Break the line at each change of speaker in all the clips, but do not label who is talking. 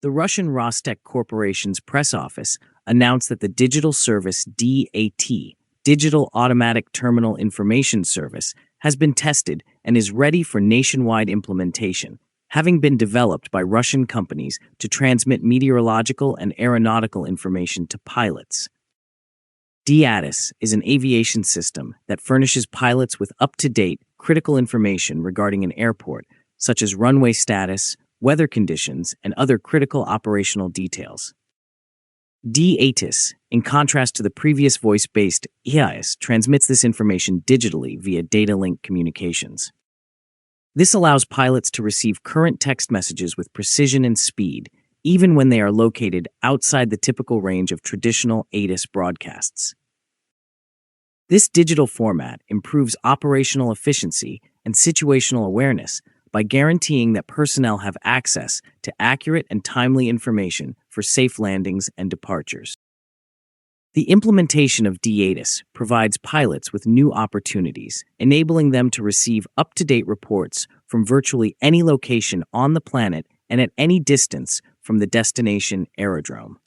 The Russian Rostec Corporation's press office announced that the digital service D-ATIS, Digital Automatic Terminal Information Service, has been tested and is ready for nationwide implementation, having been developed by Russian companies to transmit meteorological and aeronautical information to pilots. D-ATIS is an aviation system that furnishes pilots with up-to-date, critical information regarding an airport, such as runway status, weather conditions, and other critical operational details. D-ATIS, in contrast to the previous voice-based D-ATIS, transmits this information digitally via data link communications. This allows pilots to receive current text messages with precision and speed, even when they are located outside the typical range of traditional ATIS broadcasts. This digital format improves operational efficiency and situational awareness by guaranteeing that personnel have access to accurate and timely information for safe landings and departures. The implementation of D-ATIS provides pilots with new opportunities, enabling them to receive up-to-date reports from virtually any location on the planet and at any distance from the destination aerodrome.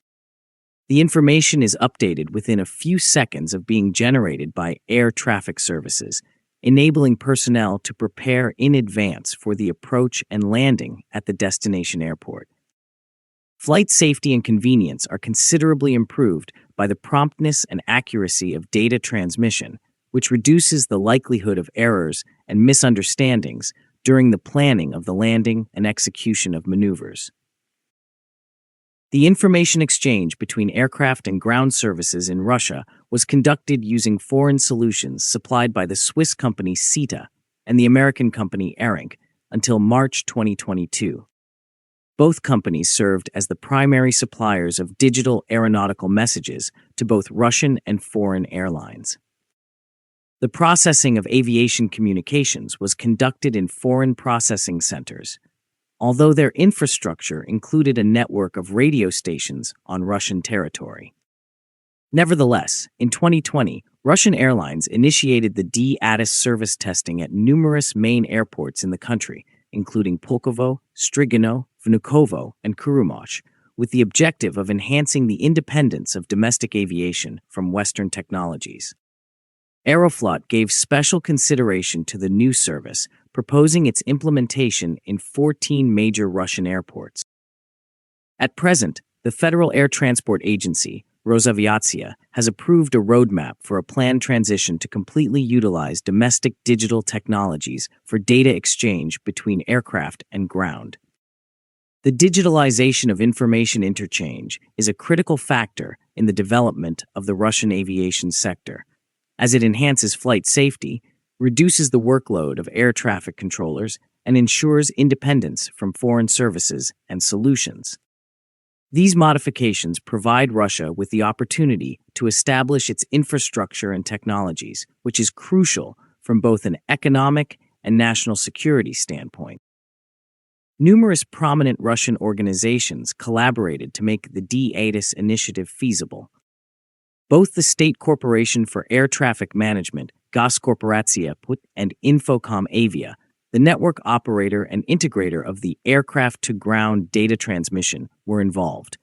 The information is updated within a few seconds of being generated by air traffic services, enabling personnel to prepare in advance for the approach and landing at the destination airport. Flight safety and convenience are considerably improved by the promptness and accuracy of data transmission, which reduces the likelihood of errors and misunderstandings during the planning of the landing and execution of maneuvers. The information exchange between aircraft and ground services in Russia was conducted using foreign solutions supplied by the Swiss company SITA and the American company ARINC until March 2022. Both companies served as the primary suppliers of digital aeronautical messages to both Russian and foreign airlines. The processing of aviation communications was conducted in foreign processing centers, although their infrastructure included a network of radio stations on Russian territory. Nevertheless, in 2020, Russian airlines initiated the D-ATIS service testing at numerous main airports in the country, including Pulkovo, Strigino, Vnukovo, and Kurumach, with the objective of enhancing the independence of domestic aviation from Western technologies. Aeroflot gave special consideration to the new service, proposing its implementation in 14 major Russian airports. At present, the Federal Air Transport Agency, Rosaviatsiya, has approved a roadmap for a planned transition to completely utilize domestic digital technologies for data exchange between aircraft and ground. The digitalization of information interchange is a critical factor in the development of the Russian aviation sector, as it enhances flight safety, reduces the workload of air traffic controllers, and ensures independence from foreign services and solutions. These modifications provide Russia with the opportunity to establish its infrastructure and technologies, which is crucial from both an economic and national security standpoint. Numerous prominent Russian organizations collaborated to make the D-ATIS initiative feasible. Both the State Corporation for Air Traffic Management, Goskooperatsiya, and Infocom Avia, the network operator and integrator of the aircraft-to-ground data transmission, were involved.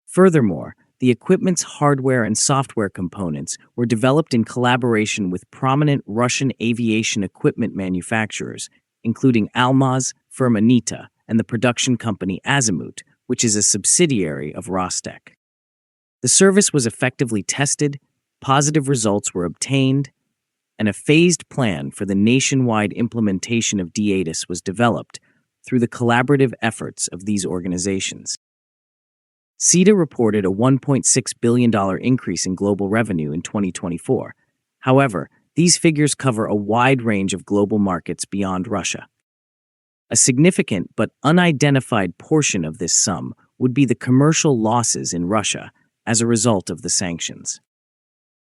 Furthermore, the equipment's hardware and software components were developed in collaboration with prominent Russian aviation equipment manufacturers, including Almaz, firma Nita, and the production company Azimut, which is a subsidiary of Rostec. The service was effectively tested, positive results were obtained, and a phased plan for the nationwide implementation of D-ATIS was developed through the collaborative efforts of these organizations. SITA reported a $1.6 billion increase in global revenue in 2024. However, these figures cover a wide range of global markets beyond Russia. A significant but unidentified portion of this sum would be the commercial losses in Russia as a result of the sanctions.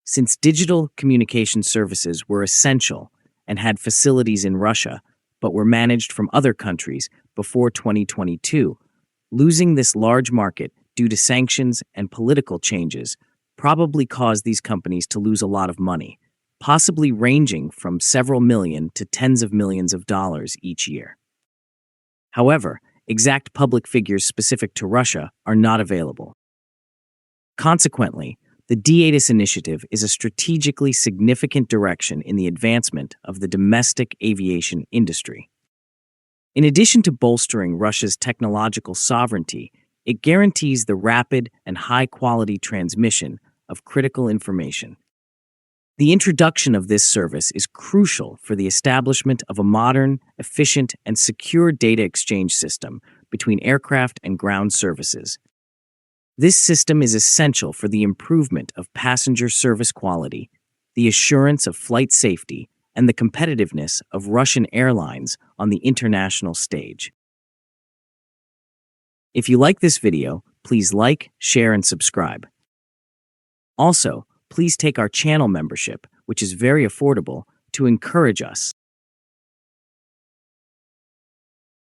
Since digital communication services were essential and had facilities in Russia, but were managed from other countries before 2022, losing this large market due to sanctions and political changes probably caused these companies to lose a lot of money, possibly ranging from several million to tens of millions of dollars each year. However, exact public figures specific to Russia are not available. Consequently, the D-ATIS initiative is a strategically significant direction in the advancement of the domestic aviation industry. In addition to bolstering Russia's technological sovereignty, it guarantees the rapid and high-quality transmission of critical information. The introduction of this service is crucial for the establishment of a modern, efficient, and secure data exchange system between aircraft and ground services. This system is essential for the improvement of passenger service quality, the assurance of flight safety, and the competitiveness of Russian airlines on the international stage. If you like this video, please like, share, and subscribe. Also, please take our channel membership, which is very affordable, to encourage us.